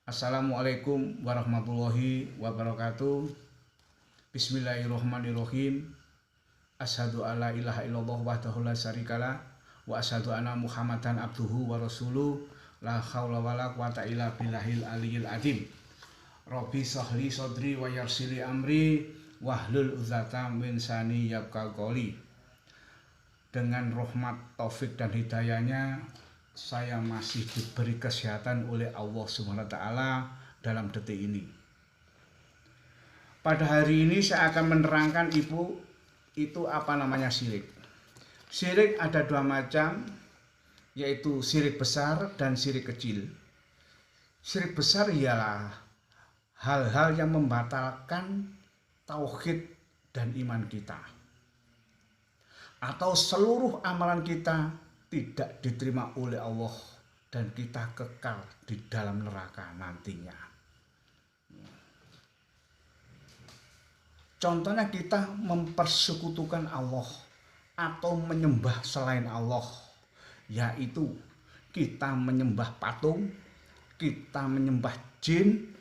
Assalamualaikum warahmatullahi wabarakatuh. Bismillahirrahmanirrahim. Asyhadu alla ilaha illallah wahdahu la syarikalah wa asyhadu anna Muhammadan abduhu wa rasuluh. La haula wala quwata illa billahil aliyyil azim. Rabbi shrahli sadri wa yassirli amri wahlul 'uqdatam min lisani yafqahu qouli. Dengan rahmat, taufik dan hidayahnya, saya masih diberi kesehatan oleh Allah Subhanahu wa taala dalam detik ini. Pada hari ini saya akan menerangkan itu apa namanya syirik. Syirik ada dua macam, yaitu syirik besar dan syirik kecil. Syirik besar ialah hal-hal yang membatalkan tauhid dan iman kita, atau seluruh amalan kita tidak diterima oleh Allah dan kita kekal di dalam neraka nantinya. Contohnya kita mempersekutukan Allah atau menyembah selain Allah, yaitu kita menyembah patung, kita menyembah jin,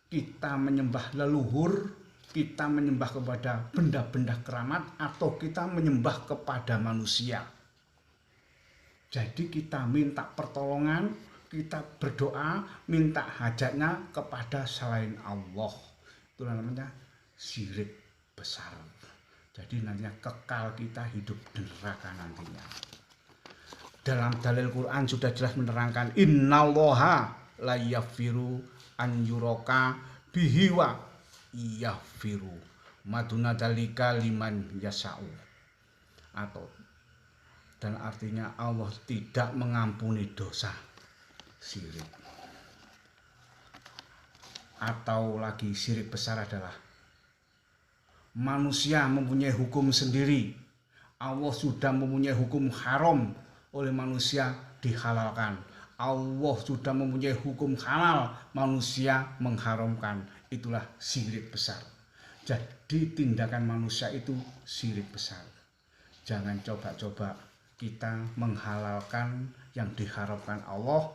kita menyembah leluhur, kita menyembah kepada benda-benda keramat, atau kita menyembah kepada manusia. Jadi kita minta pertolongan, kita berdoa, minta hajatnya kepada selain Allah. Itulah namanya syirik besar. Jadi nantinya kekal kita hidup di neraka nantinya. Dalam dalil Quran sudah jelas menerangkan, innallaha la yaghfiru an yuraka bihi wa yaghfiru maduna dalika liman yasa'u. Atau dan artinya Allah tidak mengampuni dosa syirik. Atau lagi syirik besar adalah manusia mempunyai hukum sendiri. Allah sudah mempunyai hukum haram, oleh manusia dihalalkan. Allah sudah mempunyai hukum halal, manusia mengharamkan. Itulah syirik besar. Jadi tindakan manusia itu syirik besar. Jangan coba-coba kita menghalalkan yang diharamkan Allah,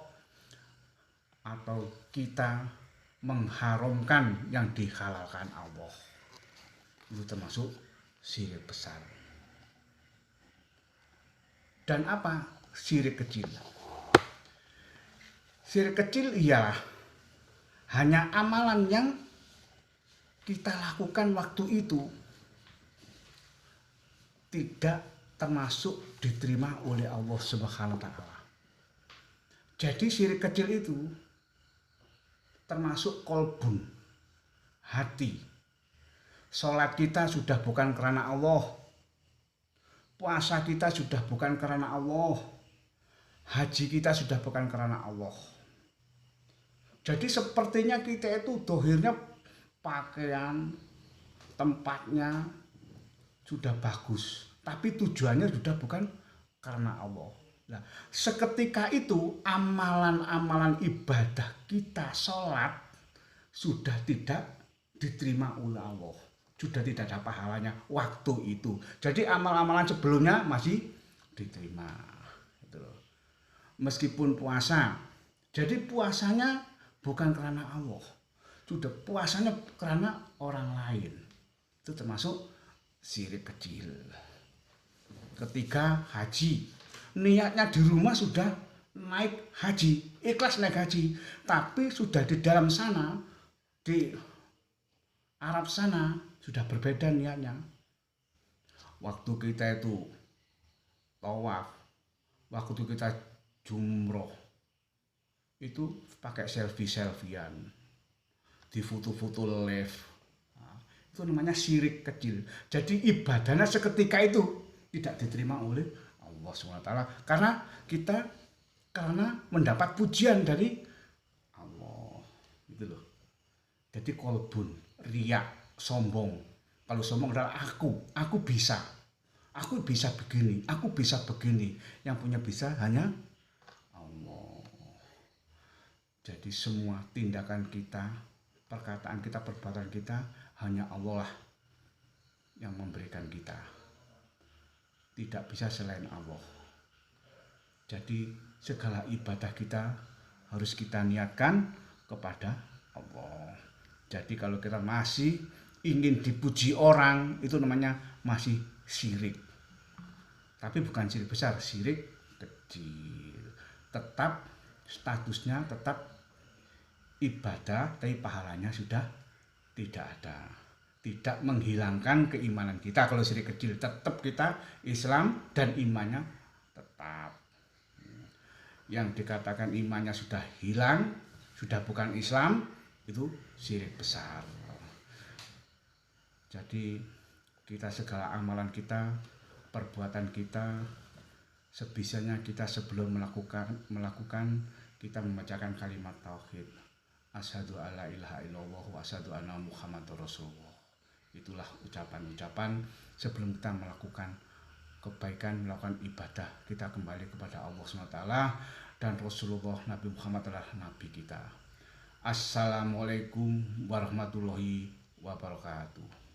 atau kita mengharamkan yang dihalalkan Allah. Itu termasuk syirik besar. Dan apa syirik kecil? Syirik kecil ialah hanya amalan yang kita lakukan waktu itu tidak termasuk diterima oleh Allah Subhanahu wa taala. Jadi syirik kecil itu termasuk kolbun, hati. Salat kita sudah bukan karena Allah, puasa kita sudah bukan karena Allah, haji kita sudah bukan karena Allah. Jadi sepertinya kita itu dohirnya pakaian, tempatnya sudah bagus, tapi tujuannya sudah bukan karena Allah. Nah, seketika itu amalan-amalan ibadah kita, sholat, sudah tidak diterima oleh Allah, sudah tidak ada pahalanya waktu itu. Jadi amal-amalan sebelumnya masih diterima. Meskipun puasa, jadi puasanya bukan karena Allah, sudah puasanya karena orang lain. Itu termasuk syirik kecil. Ketiga, haji. Niatnya di rumah sudah naik haji, ikhlas naik haji, tapi sudah di dalam sana, di Arab sana, sudah berbeda niatnya. Waktu kita itu tawaf, waktu kita jumroh, itu pakai selfie-selfian, di foto-foto live. Itu namanya syirik kecil. Jadi ibadahnya seketika itu tidak diterima oleh Allah SWT, karena mendapat pujian dari Allah, gitu loh. Jadi kolbun, riak, sombong. Kalau sombong adalah aku bisa begini, aku bisa begini. Yang punya bisa hanya Allah. Jadi semua tindakan kita, perkataan kita, perbuatan kita, hanya Allah lah yang memberikan kita. Tidak bisa selain Allah. Jadi segala ibadah kita harus kita niatkan kepada Allah. Jadi kalau kita masih ingin dipuji orang, itu namanya masih syirik. Tapi bukan syirik besar, syirik kecil. Tetap statusnya tetap ibadah, tapi pahalanya sudah tidak ada. Tidak menghilangkan keimanan kita. Kalau syirik kecil tetap kita Islam dan imannya tetap. Yang dikatakan imannya sudah hilang, sudah bukan Islam, itu syirik besar. Jadi kita segala amalan kita, perbuatan kita, sebisanya kita sebelum melakukan kita membacakan kalimat tauhid. Asyhadu alla ilaha illallah wa asyhadu anna Muhammadar Rasulullah. Itulah ucapan-ucapan sebelum kita melakukan kebaikan, melakukan ibadah. Kita kembali kepada Allah SWT dan Rasulullah Nabi Muhammad adalah Nabi kita. Assalamualaikum warahmatullahi wabarakatuh.